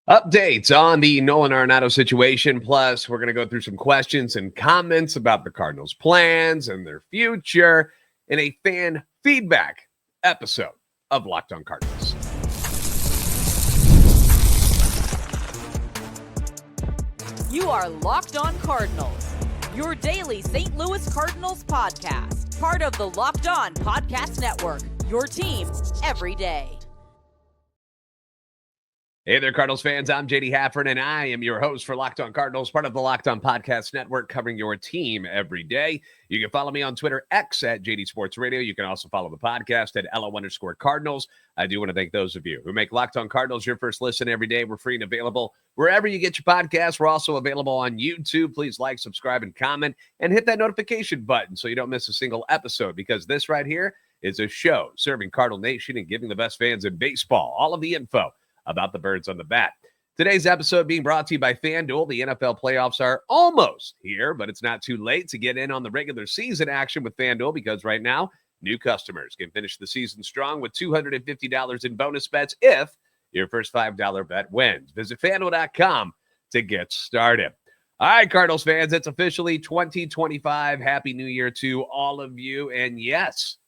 Updates on the Nolan Arenado situation. Plus, we're going to go through some questions and comments about the Cardinals' plans and their future in a fan feedback episode of Locked On Cardinals. You are Locked On Cardinals, your daily St. Louis Cardinals podcast. Part of the Locked On Podcast Network, your team every day. Hey there, Cardinals fans. I'm JD Hafford, and I am your host for Locked On Cardinals, part of the Locked On Podcast Network, covering your team every day. You can follow me on Twitter, X at JD Sports Radio. You can also follow the podcast at LO_Cardinals. I do want to thank those of you who make Locked On Cardinals your first listen every day. We're free and available wherever you get your podcasts. We're also available on YouTube. Please like, subscribe, and comment, and hit that notification button so you don't miss a single episode, because this right here is a show serving Cardinal Nation and giving the best fans in baseball all of the info about the birds on the bat. Today's episode being brought to you by FanDuel. The NFL playoffs are almost here, but it's not too late to get in on the regular season action with FanDuel, because right now, new customers can finish the season strong with $250 in bonus bets if your first $5 bet wins. Visit FanDuel.com to get started. All right, Cardinals fans, it's officially 2025. Happy New Year to all of you. And yes,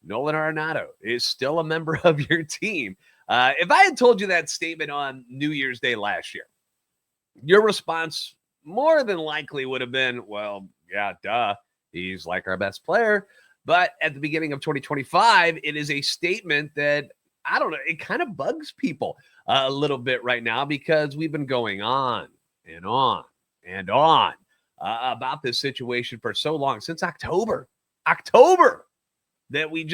Nolan Arenado is still a member of your team. If I had told you that statement on New Year's Day last year, your response more than likely would have been, well, yeah, duh, he's like our best player. But at the beginning of 2025, it is a statement that, I don't know, it kind of bugs people a little bit right now, because we've been going on and on and on about this situation for so long, since October, that we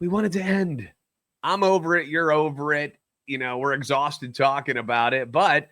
wanted to end. I'm over it. You're over it. You know, we're exhausted talking about it, but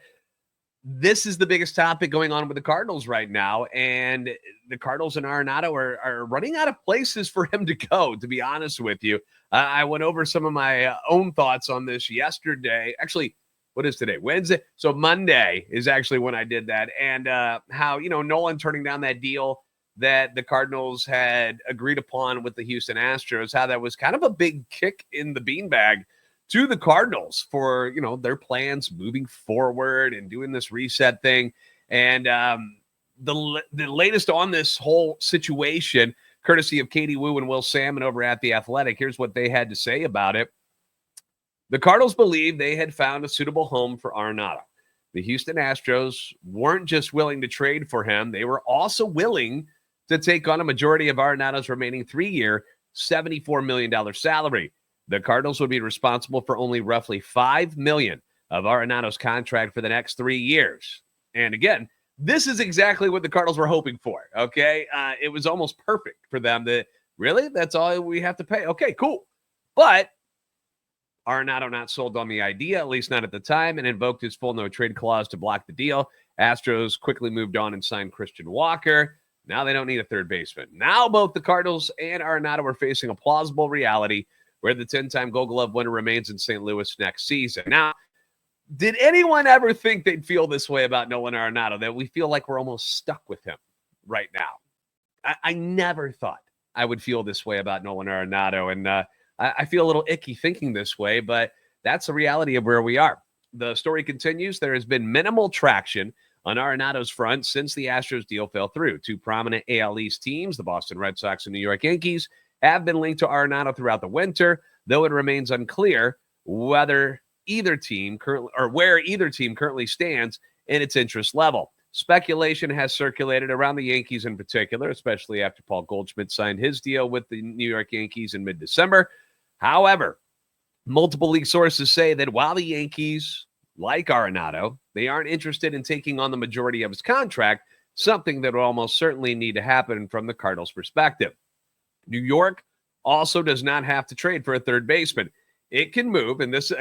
this is the biggest topic going on with the Cardinals right now. And the Cardinals and Arenado are running out of places for him to go, to be honest with you. I went over some of my own thoughts on this yesterday. Actually, what is today? Wednesday. So Monday is actually when I did that. And how, Nolan turning down that deal that the Cardinals had agreed upon with the Houston Astros, how that was kind of a big kick in the beanbag to the Cardinals for, their plans moving forward and doing this reset thing. And the latest on this whole situation, courtesy of Katie Wu and Will Salmon over at The Athletic, here's what they had to say about it. The Cardinals believe they had found a suitable home for Arenado. The Houston Astros weren't just willing to trade for him, they were also willing to take on a majority of Arenado's remaining 3-year, $74 million salary. The Cardinals would be responsible for only roughly $5 million of Arenado's contract for the next 3 years. And again, this is exactly what the Cardinals were hoping for, okay? It was almost perfect for them. That really? That's all we have to pay? Okay, cool. But Arenado not sold on the idea, at least not at the time, and invoked his full no-trade clause to block the deal. Astros quickly moved on and signed Christian Walker. Now they don't need a third baseman. Now both the Cardinals and Arenado are facing a plausible reality where the 10-time Gold Glove winner remains in St. Louis next season. Now, did anyone ever think they'd feel this way about Nolan Arenado, that we feel like we're almost stuck with him right now? I never thought I would feel this way about Nolan Arenado, and I feel a little icky thinking this way, but that's the reality of where we are. The story continues. There has been minimal traction on Arenado's front since the Astros deal fell through. Two prominent AL East teams, the Boston Red Sox and New York Yankees, have been linked to Arenado throughout the winter, though it remains unclear whether either team where either team currently stands in its interest level. Speculation has circulated around the Yankees in particular, especially after Paul Goldschmidt signed his deal with the New York Yankees in mid-December. However, multiple league sources say that while the Yankees like Arenado, they aren't interested in taking on the majority of his contract, something that will almost certainly need to happen from the Cardinals' perspective. New York also does not have to trade for a third baseman. It can move, and this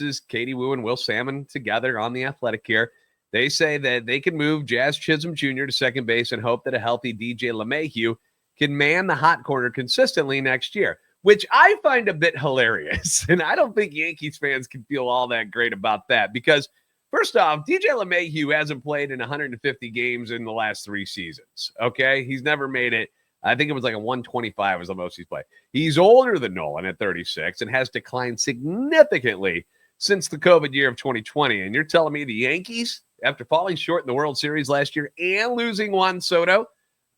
is Katie Wu and Will Salmon together on The Athletic here. They say that they can move Jazz Chisholm Jr. to second base and hope that a healthy DJ LeMahieu can man the hot corner consistently next year, which I find a bit hilarious. And I don't think Yankees fans can feel all that great about that, because first off, DJ LeMahieu hasn't played in 150 games in the last 3 seasons. Okay. He's never made it. I think it was like a 125 was the most he's played. He's older than Nolan at 36 and has declined significantly since the COVID year of 2020. And you're telling me the Yankees, after falling short in the World Series last year and losing Juan Soto,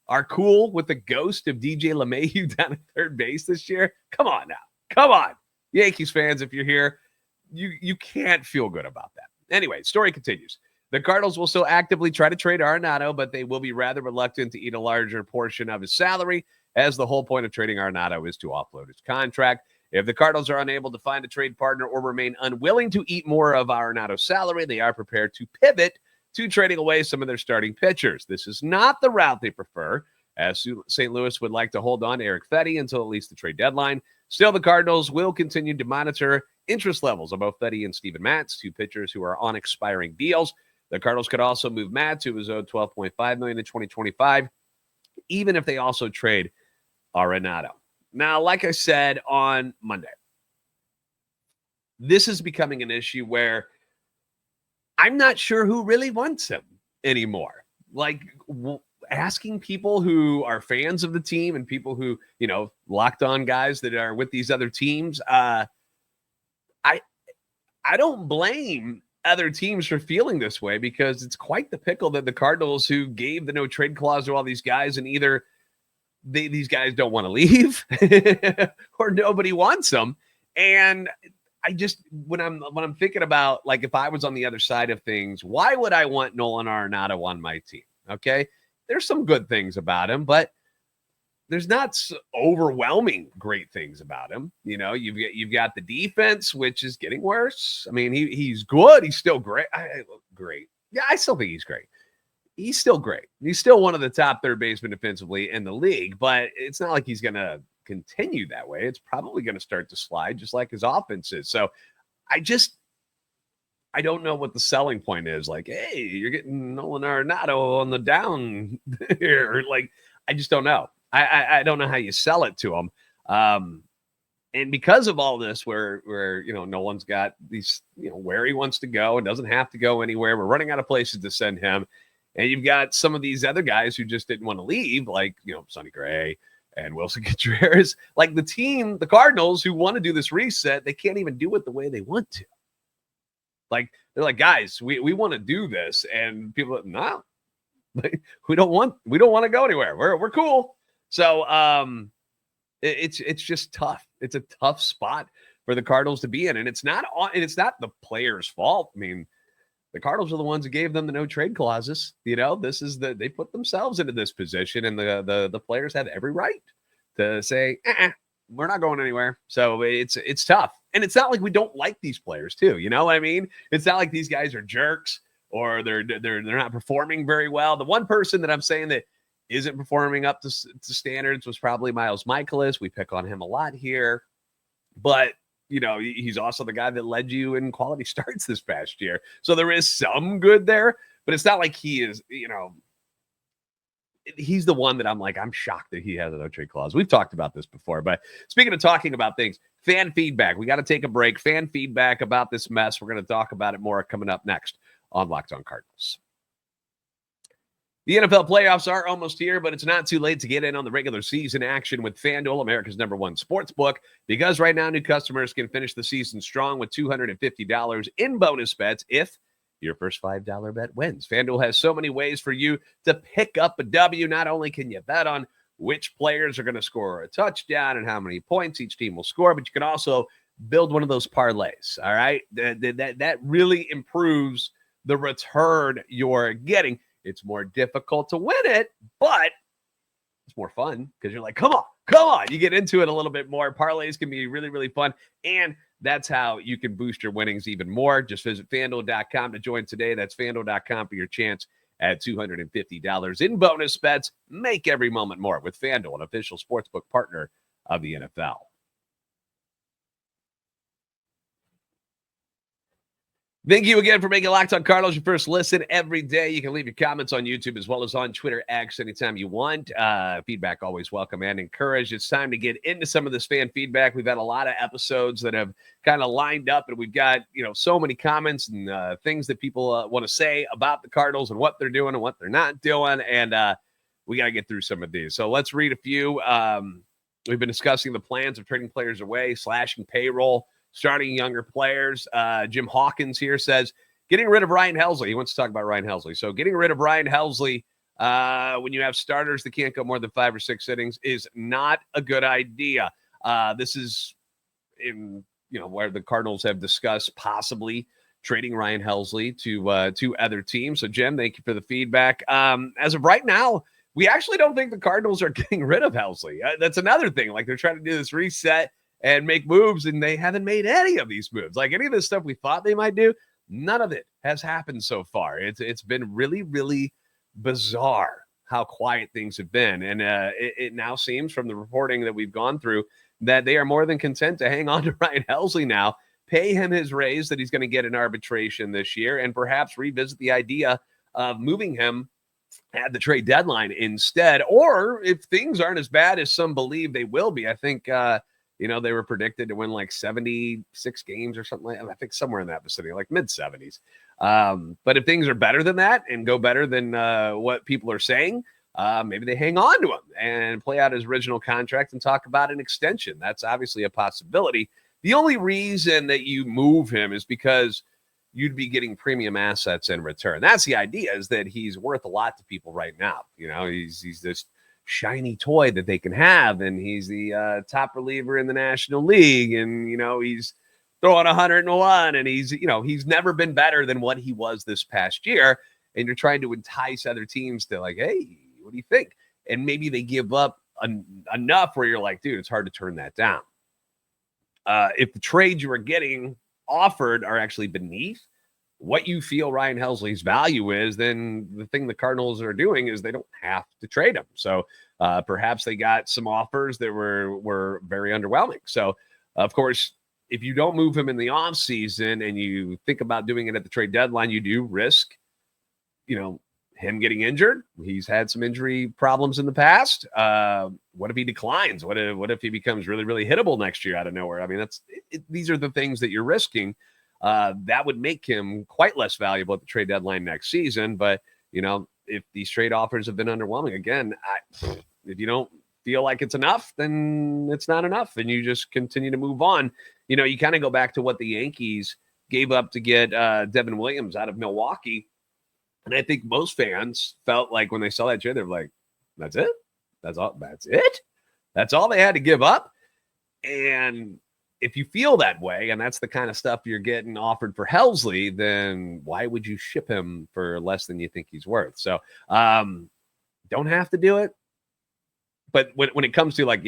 are cool with the ghost of DJ LeMahieu down at third base this year? Come on now. Come on. Yankees fans, if you're here, you can't feel good about that. Anyway, story continues. The Cardinals will still actively try to trade Arenado, but they will be rather reluctant to eat a larger portion of his salary, as the whole point of trading Arenado is to offload his contract. If the Cardinals are unable to find a trade partner or remain unwilling to eat more of Arenado's salary, they are prepared to pivot to trading away some of their starting pitchers. This is not the route they prefer, as St. Louis would like to hold on to Eric Fetty until at least the trade deadline. Still, the Cardinals will continue to monitor interest levels of both Fetty and Steven Matz, two pitchers who are on expiring deals. The Cardinals could also move Matz, who was owed $12.5 million in 2025, even if they also trade Arenado. Now, like I said on Monday, this is becoming an issue where I'm not sure who really wants him anymore. Like, asking people who are fans of the team and people who, locked on guys that are with these other teams, I don't blame other teams for feeling this way, because it's quite the pickle that the Cardinals, who gave the no trade clause to all these guys, and either these guys don't want to leave or nobody wants them. And I just, when I'm thinking about, like, if I was on the other side of things, why would I want Nolan Arenado on my team? Okay. There's some good things about him, but there's not overwhelming great things about him. You've got the defense, which is getting worse. I mean, he's good. He's still great. Great. Yeah, I still think he's great. He's still great. He's still one of the top third basemen defensively in the league, but it's not like he's going to continue that way. It's probably going to start to slide, just like his offense is. So I don't know what the selling point is. Like, hey, you're getting Nolan Arenado on the down here. Like, I just don't know. I don't know how you sell it to him. And because of all this, where Nolan's got these, where he wants to go and doesn't have to go anywhere. We're running out of places to send him. And you've got some of these other guys who just didn't want to leave, like, Sonny Gray and Wilson Contreras. Like, the team, the Cardinals, who want to do this reset, they can't even do it the way they want to. Like, they're like, guys, we want to do this. And people are, no, we don't want to go anywhere. We're cool. So it's just tough. It's a tough spot for the Cardinals to be in. And it's not the players' fault. I mean, the Cardinals are the ones who gave them the no trade clauses. They put themselves into this position, and the players have every right to say, we're not going anywhere. So it's tough. And it's not like we don't like these players too. You know what I mean? It's not like these guys are jerks or they're not performing very well. The one person that I'm saying that isn't performing up to standards was probably Miles Michaelis. We pick on him a lot here, but he's also the guy that led you in quality starts this past year. So there is some good there, but it's not like he is, he's the one that I'm shocked that he has a no trade clause. We've talked about this before, but speaking of talking about things, fan feedback, we got to take a break. Fan feedback about this mess. We're going to talk about it more coming up next on Locked On Cardinals. The NFL playoffs are almost here, but it's not too late to get in on the regular season action with FanDuel, America's #1 sports book, because right now new customers can finish the season strong with $250 in bonus bets if your first $5 bet wins. FanDuel has so many ways for you to pick up a W. Not only can you bet on which players are going to score a touchdown and how many points each team will score, but you can also build one of those parlays, all right? That really improves the return you're getting. It's more difficult to win it, but it's more fun because you're like, come on. You get into it a little bit more. Parlays can be really, really fun. And that's how you can boost your winnings even more. Just visit FanDuel.com to join today. That's FanDuel.com for your chance at $250 in bonus bets. Make every moment more with FanDuel, an official sportsbook partner of the NFL. Thank you again for making Locked On Cardinals your first listen every day. You can leave your comments on YouTube as well as on Twitter, X, anytime you want. Feedback always welcome and encouraged. It's time to get into some of this fan feedback. We've had a lot of episodes that have kind of lined up, and we've got so many comments and things that people want to say about the Cardinals and what they're doing and what they're not doing, and we got to get through some of these. So let's read a few. We've been discussing the plans of trading players away, slashing payroll, starting younger players. Jim Hawkins here says, getting rid of Ryan Helsley. He wants to talk about Ryan Helsley. So getting rid of Ryan Helsley when you have starters that can't go more than 5 or 6 innings is not a good idea. This is in where the Cardinals have discussed possibly trading Ryan Helsley to other teams. So Jim, thank you for the feedback. As of right now, we actually don't think the Cardinals are getting rid of Helsley. That's another thing. Like, they're trying to do this reset and make moves, and they haven't made any of these moves. Like, any of this stuff we thought they might do, none of it has happened so far. It's been really, really bizarre how quiet things have been. And it now seems, from the reporting that we've gone through, that they are more than content to hang on to Ryan Helsley now, pay him his raise that he's going to get in arbitration this year, and perhaps revisit the idea of moving him at the trade deadline instead. Or if things aren't as bad as some believe they will be, I think, they were predicted to win like 76 games or something like that. I think somewhere in that vicinity, like mid-70s. But if things are better than that and go better than what people are saying, maybe they hang on to him and play out his original contract and talk about an extension. That's obviously a possibility. The only reason that you move him is because you'd be getting premium assets in return. That's the idea, is that he's worth a lot to people right now. He's this shiny toy that they can have, and he's the top reliever in the National League, and he's throwing 101, and he's never been better than what he was this past year. And you're trying to entice other teams to, like, hey, what do you think? And maybe they give up enough where you're like, dude, it's hard to turn that down. If the trades you are getting offered are actually beneath what you feel Ryan Helsley's value is, then the thing the Cardinals are doing is they don't have to trade him. So perhaps they got some offers that were very underwhelming. So, of course, if you don't move him in the offseason and you think about doing it at the trade deadline, you do risk, him getting injured. He's had some injury problems in the past. What if he declines? What if he becomes really, really hittable next year out of nowhere? I mean, these are the things that you're risking. That would make him quite less valuable at the trade deadline next season. But, if these trade offers have been underwhelming, again, if you don't feel like it's enough, then it's not enough, and you just continue to move on. You kind of go back to what the Yankees gave up to get Devin Williams out of Milwaukee. And I think most fans felt like when they saw that trade, they're like, that's it? That's all? That's it? That's all they had to give up? And if you feel that way, and that's the kind of stuff you're getting offered for Helsley, then why would you ship him for less than you think he's worth? So don't have to do it. But when it comes to, like,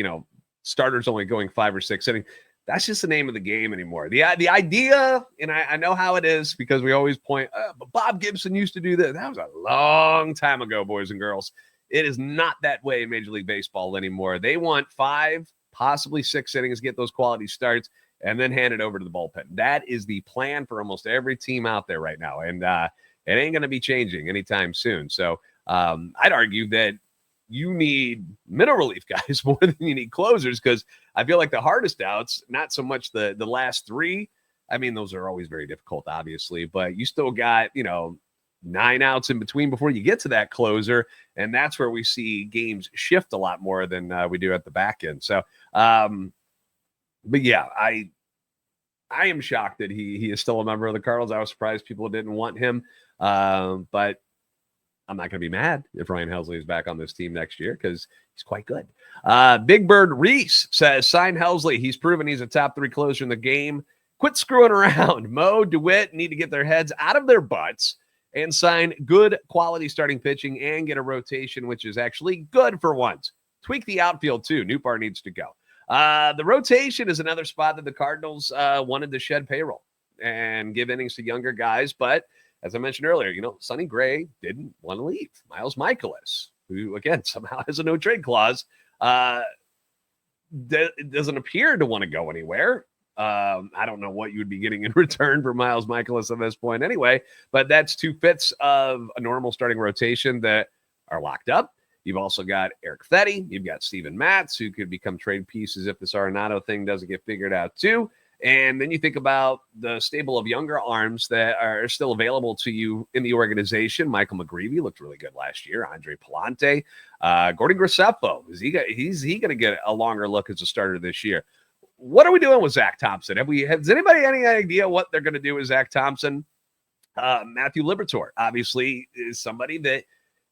starters only going 5 or 6 innings, that's just the name of the game anymore. The idea, and I know how it is because we always point, but Bob Gibson used to do this. That was a long time ago, boys and girls. It is not that way in Major League Baseball anymore. They want 5, possibly 6 innings, get those quality starts, and then hand it over to the bullpen. That is the plan for almost every team out there right now, and it ain't going to be changing anytime soon. So I'd argue that you need middle relief guys more than you need closers, because I feel like the hardest outs, not so much the last 3. I mean, those are always very difficult, obviously, but you still got, 9 outs in between before you get to that closer. And that's where we see games shift a lot more than we do at the back end. So, but yeah, I am shocked that he is still a member of the Cardinals. I was surprised people didn't want him. But I'm not going to be mad if Ryan Helsley is back on this team next year, because he's quite good. Big Bird Reese says, sign Helsley. He's proven he's a top 3 closer in the game. Quit screwing around. Mo, DeWitt need to get their heads out of their butts and sign good quality starting pitching and get a rotation, which is actually good for once. Tweak the outfield too. Newbar needs to go. The rotation is another spot that the Cardinals wanted to shed payroll and give innings to younger guys, but as I mentioned earlier, Sonny Gray didn't want to leave. Miles Michaelis, who, again, somehow has a no-trade clause, doesn't appear to want to go anywhere. I don't know what you would be getting in return for Miles Michaelis at this point anyway, but that's 2/5 of a normal starting rotation that are locked up. You've also got Eric Fetty. You've got Steven Matz, who could become trade pieces if this Arenado thing doesn't get figured out too. And then you think about the stable of younger arms that are still available to you in the organization. Michael McGreevy looked really good last year. Andre Palante, Gordon Graceffo. Is he going to get a longer look as a starter this year? what are we doing with Zach Thompson? Has anybody any idea what they're going to do with Zach Thompson? Matthew Liberatore, obviously, is somebody that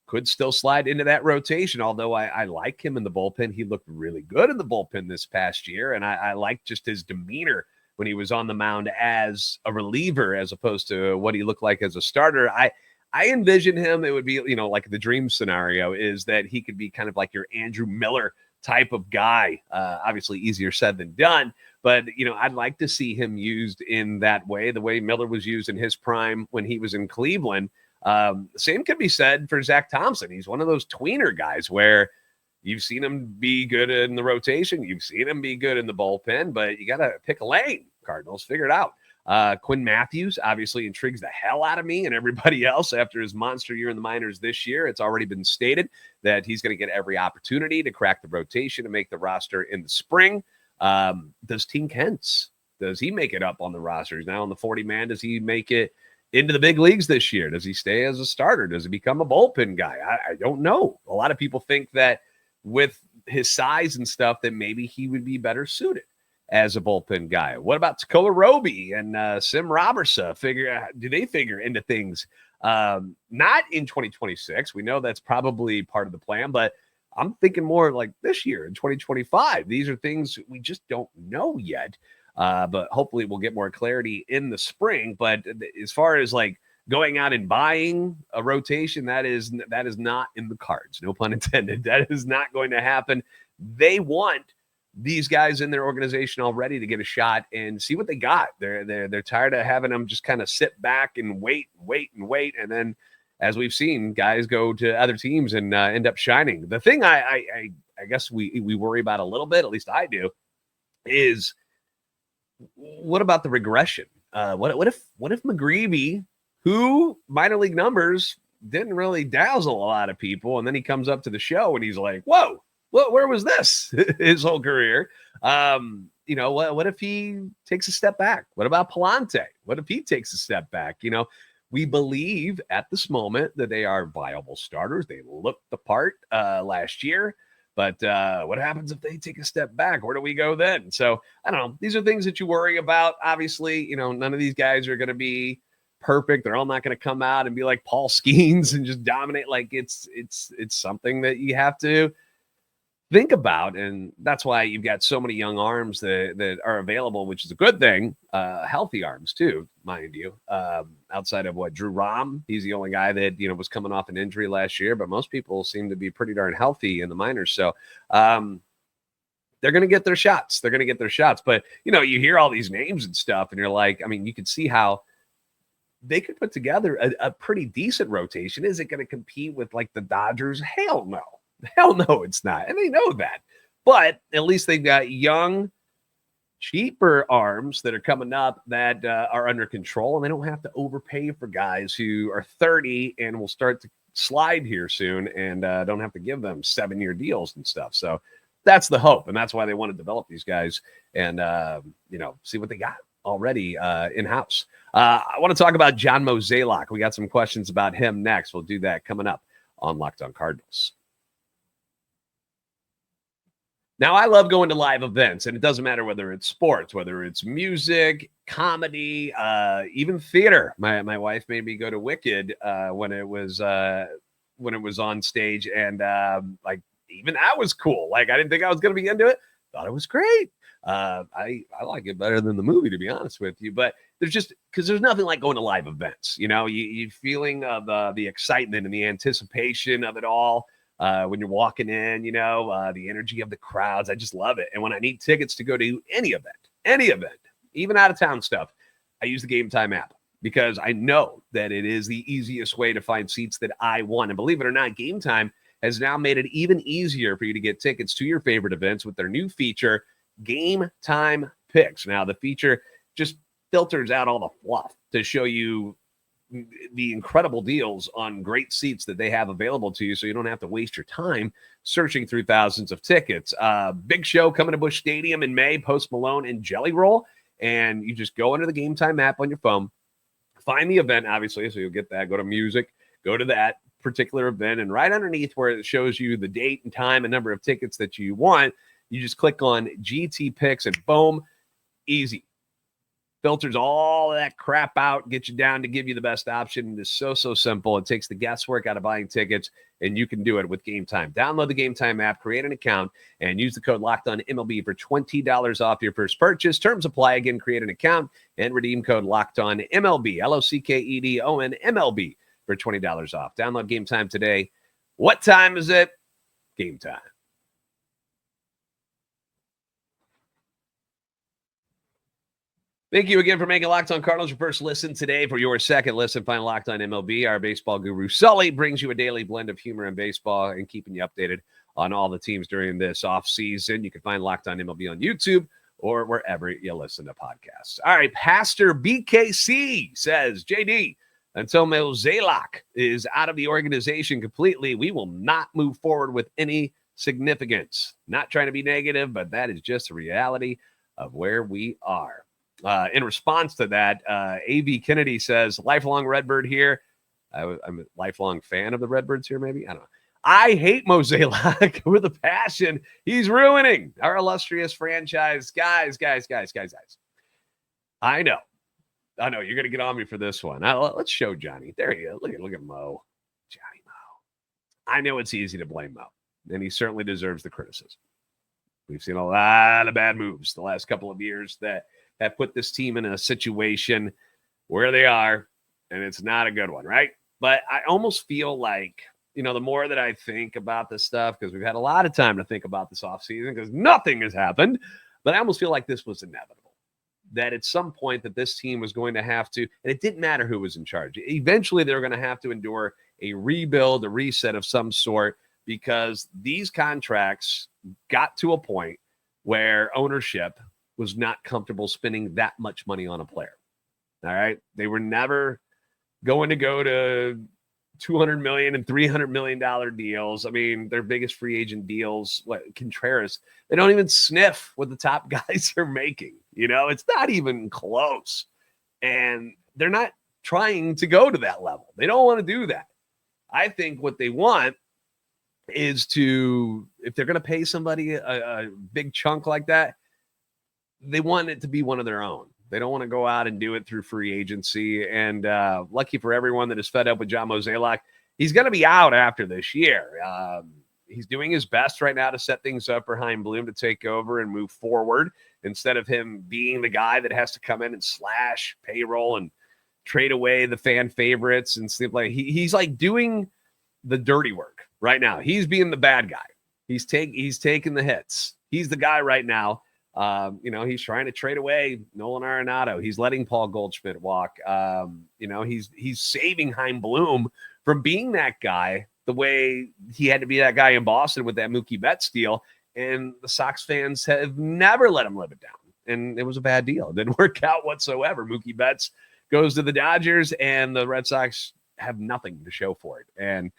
could still slide into that rotation, although I like him in the bullpen. He looked really good in the bullpen this past year, and I like just his demeanor when he was on the mound as a reliever as opposed to what he looked like as a starter. I envision him, it would be, like the dream scenario is that he could be kind of like your Andrew Miller type of guy. Obviously easier said than done, but I'd like to see him used in that way, the way Miller was used in his prime when he was in Cleveland. Same could be said for Zach Thompson. He's one of those tweener guys where you've seen him be good in the rotation, you've seen him be good in the bullpen, but you got to pick a lane. Cardinals, figure it out. Quinn Matthews obviously intrigues the hell out of me and everybody else after his monster year in the minors this year. It's already been stated that he's going to get every opportunity to crack the rotation and make the roster in the spring. Does Tink Hence, does he make it up on the roster? He's now on the 40-man. Does he make it into the big leagues this year? Does he stay as a starter? Does he become a bullpen guy? I don't know. A lot of people think that with his size and stuff that maybe he would be better suited as a bullpen guy. What about Tekola Roby and Sim Robertson? Do they figure into things? Not in 2026. We know that's probably part of the plan, but I'm thinking more like this year in 2025. These are things we just don't know yet. But hopefully we'll get more clarity in the spring. But as far as like going out and buying a rotation, that is not in the cards. No pun intended. That is not going to happen. They want these guys in their organization already to get a shot and see what they got. They're tired of having them just kind of sit back and wait. And then, as we've seen, guys go to other teams and end up shining. The thing I guess we worry about a little bit, at least I do, is what about the regression? What if McGreevy, who minor league numbers didn't really dazzle a lot of people, and then he comes up to the show and he's like, whoa, where was this his whole career? What if he takes a step back? What about Palante? What if he takes a step back? We believe at this moment that they are viable starters. They looked the part last year, but what happens if they take a step back? Where do we go then? So I don't know. These are things that you worry about. Obviously, none of these guys are going to be perfect. They're all not going to come out and be like Paul Skeens and just dominate. Like it's something that you have to think about, and that's why you've got so many young arms that are available, which is a good thing. Healthy arms too, mind you. Outside of Drew Rom, he's the only guy that was coming off an injury last year, but most people seem to be pretty darn healthy in the minors. So they're going to get their shots. But you hear all these names and stuff, and you're like, I mean, you can see how they could put together a pretty decent rotation. Is it going to compete with like the Dodgers? Hell no. Hell no, it's not. And they know that. But at least they've got young, cheaper arms that are coming up that are under control, and they don't have to overpay for guys who are 30 and will start to slide here soon and don't have to give them 7-year deals and stuff. So that's the hope, and that's why they want to develop these guys and, see what they got already in-house. I want to talk about John Mozeliak. We got some questions about him next. We'll do that coming up on Locked On Cardinals. Now, I love going to live events, and it doesn't matter whether it's sports, whether it's music, comedy, even theater. My wife made me go to Wicked when it was on stage, and even that was cool. Like, I didn't think I was going to be into it. Thought it was great. I like it better than the movie, to be honest with you. But there's nothing like going to live events. You feeling of the excitement and the anticipation of it all. When you're walking in, the energy of the crowds, I just love it. And when I need tickets to go to any event, even out of town stuff, I use the Gametime app because I know that it is the easiest way to find seats that I want. And believe it or not, Gametime has now made it even easier for you to get tickets to your favorite events with their new feature, Gametime Picks. Now, the feature just filters out all the fluff to show you the incredible deals on great seats that they have available to you, so you don't have to waste your time searching through thousands of tickets. Big show coming to Busch Stadium in May, Post Malone and Jelly Roll, and you just go into the Gametime app on your phone, find the event, obviously, so you'll get that. Go to music, go to that particular event, and right underneath where it shows you the date and time and number of tickets that you want, You just click on GT Picks and boom, easy. Filters all of that crap out, get you down to give you the best option. It's so simple. It takes the guesswork out of buying tickets, and you can do it with Gametime. Download the Gametime app, create an account, and use the code LOCKEDONMLB for $20 off your first purchase. Terms apply. Again, create an account and redeem code LOCKEDONMLB, LOCKEDONMLB for $20 off. Download Gametime today. What time is it? Gametime. Thank you again for making Locked On Cardinals your first listen today. For your second listen, find Locked On MLB. Our baseball guru, Sully, brings you a daily blend of humor and baseball and keeping you updated on all the teams during this offseason. You can find Locked On MLB on YouTube or wherever you listen to podcasts. All right, Pastor BKC says, JD, until Mozeliak is out of the organization completely, we will not move forward with any significance. Not trying to be negative, but that is just the reality of where we are. In response to that, A.V. Kennedy says, lifelong Redbird here. I'm a lifelong fan of the Redbirds here, maybe. I don't know. I hate Mozeliak with a passion. He's ruining our illustrious franchise. Guys. I know. You're going to get on me for this one. Let's show Johnny. There you go. Look at Mo. Johnny Mo. I know it's easy to blame Mo, and he certainly deserves the criticism. We've seen a lot of bad moves the last couple of years that have put this team in a situation where they are, and it's not a good one, right? But I almost feel like, the more that I think about this stuff, because we've had a lot of time to think about this offseason because nothing has happened, but I almost feel like this was inevitable, that at some point that this team was going to have to, and it didn't matter who was in charge. Eventually, they were going to have to endure a rebuild, a reset of some sort, because these contracts got to a point where ownership was not comfortable spending that much money on a player. All right. They were never going to go to $200 million and $300 million deals. I mean, their biggest free agent deals, Contreras, they don't even sniff what the top guys are making. It's not even close. And they're not trying to go to that level. They don't want to do that. I think what they want is to, if they're going to pay somebody a big chunk like that, they want it to be one of their own. They don't want to go out and do it through free agency. And lucky for everyone that is fed up with John Mozeliak, he's going to be out after this year. He's doing his best right now to set things up for Chaim Bloom to take over and move forward instead of him being the guy that has to come in and slash payroll and trade away the fan favorites and stuff like. He's like doing the dirty work right now. He's being the bad guy. He's taking the hits. He's the guy right now. He's trying to trade away Nolan Arenado. He's letting Paul Goldschmidt walk. He's saving Chaim Bloom from being that guy the way he had to be that guy in Boston with that Mookie Betts deal. And the Sox fans have never let him live it down. And it was a bad deal. It didn't work out whatsoever. Mookie Betts goes to the Dodgers and the Red Sox have nothing to show for it. And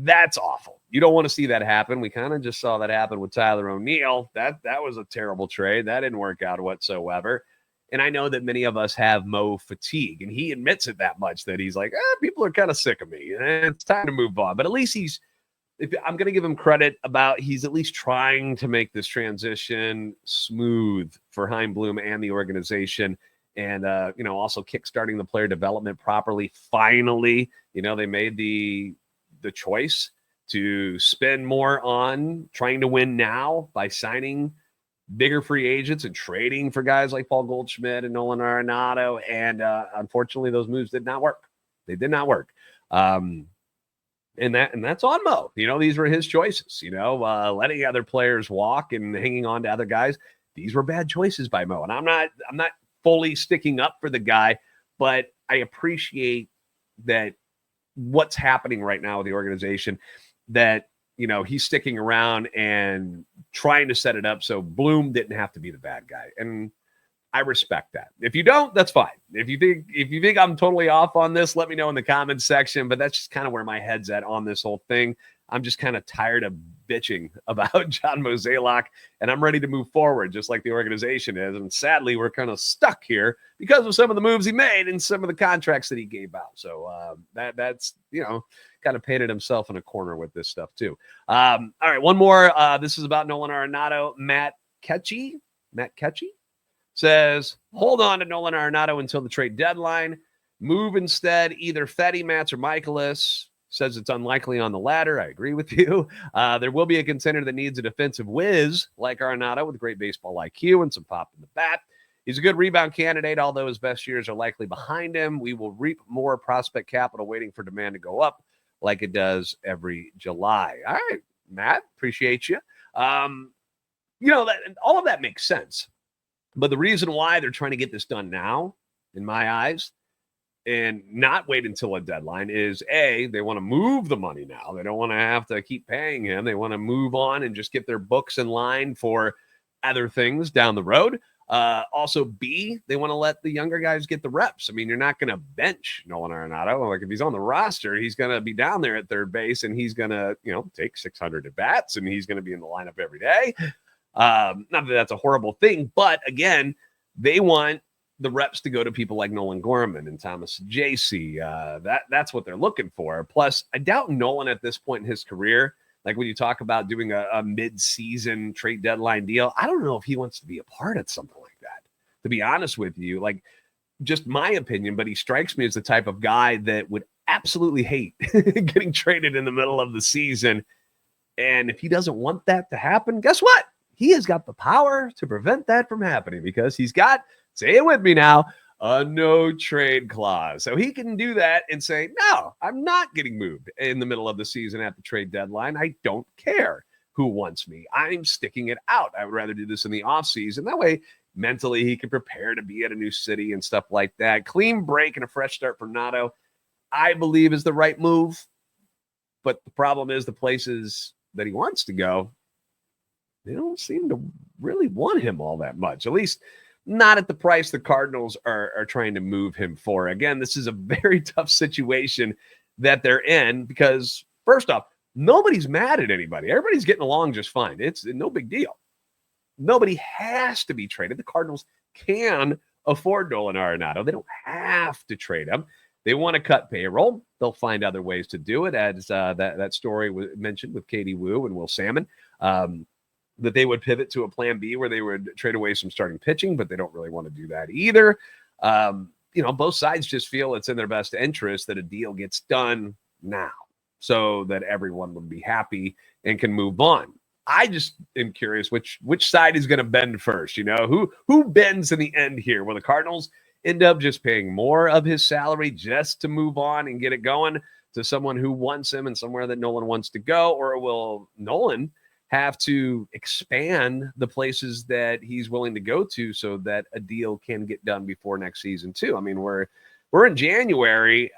that's awful. You don't want to see that happen. We kind of just saw that happen with Tyler O'Neill. That was a terrible trade. That didn't work out whatsoever. And I know that many of us have Mo fatigue, and he admits it that much, that he's like, people are kind of sick of me, and it's time to move on. But at least I'm going to give him credit about he's at least trying to make this transition smooth for Chaim Bloom and the organization. And, also kickstarting the player development properly. Finally, they made the choice to spend more on trying to win now by signing bigger free agents and trading for guys like Paul Goldschmidt and Nolan Arenado. And unfortunately, those moves did not work. They did not work. And that's on Mo. These were his choices, letting other players walk and hanging on to other guys. These were bad choices by Mo. And I'm not fully sticking up for the guy, but I appreciate that what's happening right now with the organization, that, he's sticking around and trying to set it up so Bloom didn't have to be the bad guy. And I respect that. If you don't, that's fine. If you think I'm totally off on this, let me know in the comments section, but that's just kind of where my head's at on this whole thing. I'm just kind of tired of bitching about John Mozeliak, and I'm ready to move forward, just like the organization is. And sadly, we're kind of stuck here because of some of the moves he made and some of the contracts that he gave out. So that's, kind of painted himself in a corner with this stuff too. All right, one more. This is about Nolan Arenado. Matt Ketchy says, hold on to Nolan Arenado until the trade deadline. Move instead either Fetty, Matz, or Michaelis. Says it's unlikely on the latter. I agree with you. There will be a contender that needs a defensive whiz like Arenado with great baseball IQ and some pop in the bat. He's a good rebound candidate, although his best years are likely behind him. We will reap more prospect capital waiting for demand to go up like it does every July. All right, Matt, appreciate you. That all of that makes sense. But the reason why they're trying to get this done now, in my eyes, and not wait until a deadline is A, they want to move the money now. They don't want to have to keep paying him. They want to move on and just get their books in line for other things down the road. Also, B, they want to let the younger guys get the reps. I mean, you're not going to bench Nolan Arenado. Like, if he's on the roster, he's going to be down there at third base, and he's going to, take 600 at bats, and he's going to be in the lineup every day. Not that that's a horrible thing, but again, they want the reps to go to people like Nolan Gorman and Thomas J.C. That's what they're looking for. Plus, I doubt Nolan at this point in his career, like when you talk about doing a mid-season trade deadline deal, I don't know if he wants to be a part of something like that, to be honest with you. Like, just my opinion, but he strikes me as the type of guy that would absolutely hate getting traded in the middle of the season. And if he doesn't want that to happen, guess what? He has got the power to prevent that from happening because he's got, say it with me now, a no trade clause. So he can do that and say, no, I'm not getting moved in the middle of the season at the trade deadline. I don't care who wants me. I'm sticking it out. I would rather do this in the offseason. That way, mentally, he can prepare to be at a new city and stuff like that. Clean break and a fresh start for Nato, I believe, is the right move. But the problem is the places that he wants to go, they don't seem to really want him all that much, at least not at the price the Cardinals are trying to move him for. Again, this is a very tough situation that they're in because, first off, nobody's mad at anybody. Everybody's getting along just fine. It's no big deal. Nobody has to be traded. The Cardinals can afford Nolan Arenado. They don't have to trade him. They want to cut payroll. They'll find other ways to do it, as that story was mentioned with Katie Wu and Will Salmon. That they would pivot to a plan B where they would trade away some starting pitching, but they don't really want to do that either. Both sides just feel it's in their best interest that a deal gets done now so that everyone would be happy and can move on. I just am curious which side is going to bend first. Who bends in the end here? Will the Cardinals end up just paying more of his salary just to move on and get it going to someone who wants him and somewhere that Nolan wants to go? Or will Nolan have to expand the places that he's willing to go to so that a deal can get done before next season too? I mean, we're in January.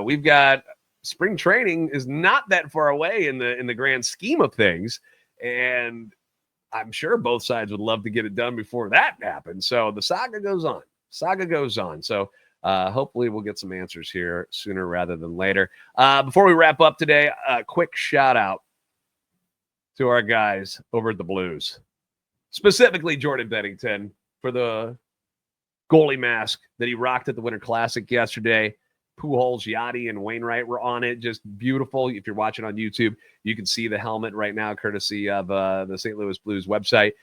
We've got spring training is not that far away in the grand scheme of things. And I'm sure both sides would love to get it done before that happens. So the saga goes on. So hopefully we'll get some answers here sooner rather than later. Before we wrap up today, a quick shout out to our guys over at the Blues, specifically Jordan Bennington for the goalie mask that he rocked at the Winter Classic yesterday. Pujols, Yachty, and Wainwright were on it. Just beautiful. If you're watching on YouTube, you can see the helmet right now, courtesy of the St. Louis Blues website.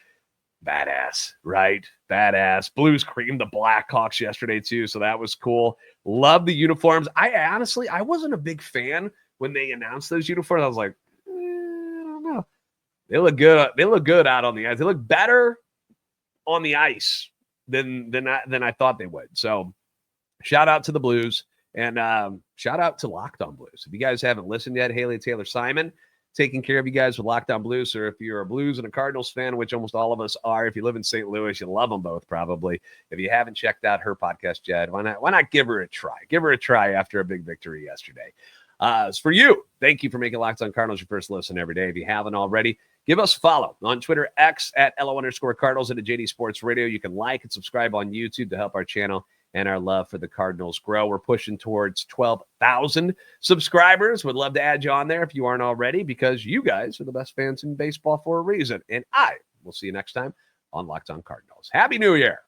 Badass, right? Badass. Blues creamed the Blackhawks yesterday too, so that was cool. Love the uniforms. I wasn't a big fan when they announced those uniforms. I was like, I don't know. They look good. They look good out on the ice. They look better on the ice than I thought they would. So, shout out to the Blues and shout out to Locked On Blues. If you guys haven't listened yet, Haley Taylor Simon taking care of you guys with Locked On Blues. Or if you're a Blues and a Cardinals fan, which almost all of us are, if you live in St. Louis, you love them both probably. If you haven't checked out her podcast yet, why not give her a try? Give her a try after a big victory yesterday. As for you, thank you for making Locked On Cardinals your first listen every day. If you haven't already, give us a follow on Twitter, X at @LO_Cardinals, and at JD Sports Radio. You can like and subscribe on YouTube to help our channel and our love for the Cardinals grow. We're pushing towards 12,000 subscribers. Would love to add you on there if you aren't already, because you guys are the best fans in baseball for a reason. And I will see you next time on Locked On Cardinals. Happy New Year.